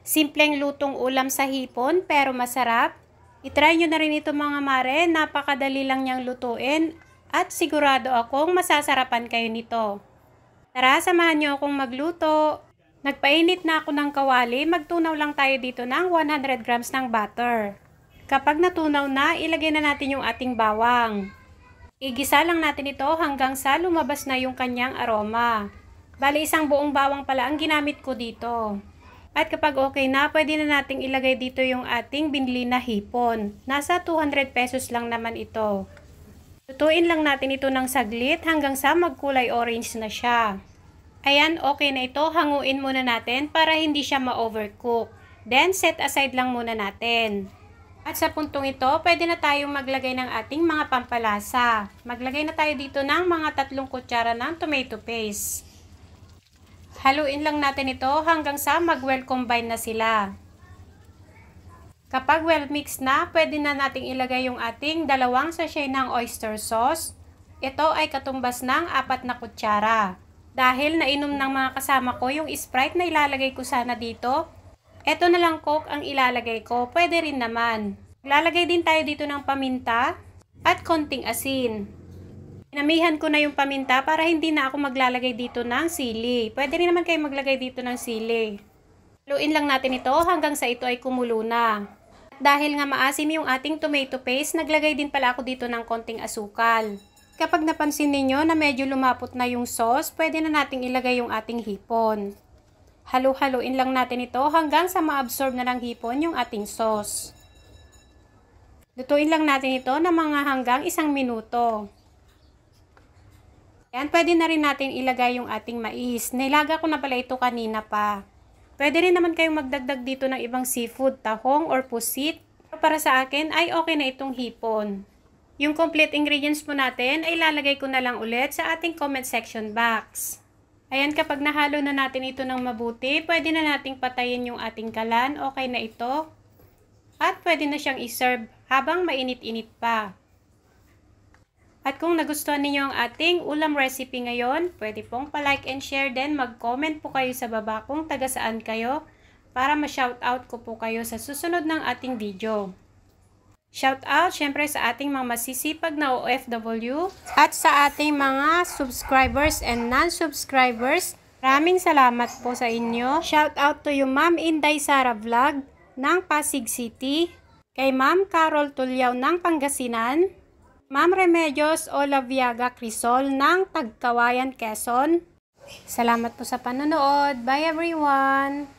Simpleng lutong ulam sa hipon pero masarap. I-try nyo na rin ito mga mare, napakadali lang niyang lutuin at sigurado akong masasarapan kayo nito. Tara, samahan nyo akong magluto. Nagpainit na ako ng kawali, magtunaw lang tayo dito ng 100 grams ng butter. Kapag natunaw na, ilagay na natin yung ating bawang. Igisa lang natin ito hanggang sa lumabas na yung kanyang aroma. Bali, isang buong bawang pala ang ginamit ko dito. At kapag okay na, pwede na nating ilagay dito yung ating binili na hipon. Nasa 200 pesos lang naman ito. Lutuin lang natin ito ng saglit hanggang sa magkulay orange na siya. Ayan, okay na ito. Hanguin muna natin para hindi siya ma-overcook. Then, set aside lang muna natin. At sa puntong ito, pwede na tayong maglagay ng ating mga pampalasa. Maglagay na tayo dito ng mga 3 kutsara ng tomato paste. Haluin lang natin ito hanggang sa mag-well combine na sila. Kapag well mixed na, pwede na nating ilagay yung ating 2 sachet ng oyster sauce. Ito ay katumbas ng 4 na kutsara. Dahil nainom ng mga kasama ko yung Sprite na ilalagay ko sana dito, ito na lang Coke ang ilalagay ko. Pwede rin naman. Ilalagay din tayo dito ng paminta at konting asin. Inamihan ko na yung paminta para hindi na ako maglalagay dito ng sili. Pwede rin naman kayo maglagay dito ng sili. Haluin lang natin ito hanggang sa ito ay kumulo na. At dahil nga maasim yung ating tomato paste, naglagay din pala ako dito ng konting asukal. Kapag napansin niyo na medyo lumapot na yung sauce, pwede na nating ilagay yung ating hipon. Halu-haluin lang natin ito hanggang sa ma-absorb na ng hipon yung ating sauce. Lutuin lang natin ito ng mga hanggang 1 minuto. Yan, pwede na rin natin ilagay yung ating mais. Nilaga ko na pala ito kanina pa. Pwede rin naman kayong magdagdag dito ng ibang seafood, tahong or pusit. Para sa akin ay okay na itong hipon. Yung complete ingredients po natin ay lalagay ko na lang ulit sa ating comment section box. Ayan, kapag nahalo na natin ito ng mabuti, pwede na nating patayin yung ating kalan. Okay na ito. At pwede na siyang iserve habang mainit-init pa. At kung nagustuhan ninyo ang ating ulam recipe ngayon, pwede pong pa-like and share din. Mag-comment po kayo sa baba kung taga saan kayo para ma-shoutout ko po kayo sa susunod ng ating video. Shoutout syempre sa ating mga masisipag na OFW at sa ating mga subscribers and non-subscribers. Maraming salamat po sa inyo. Shoutout to you Ma'am Inday Sara Vlog ng Pasig City, kay Ma'am Carol Tulyaw ng Pangasinan, Ma'am Remedios Olaviaga Crisol ng Tagkawayan, Quezon. Salamat po sa panonood. Bye everyone!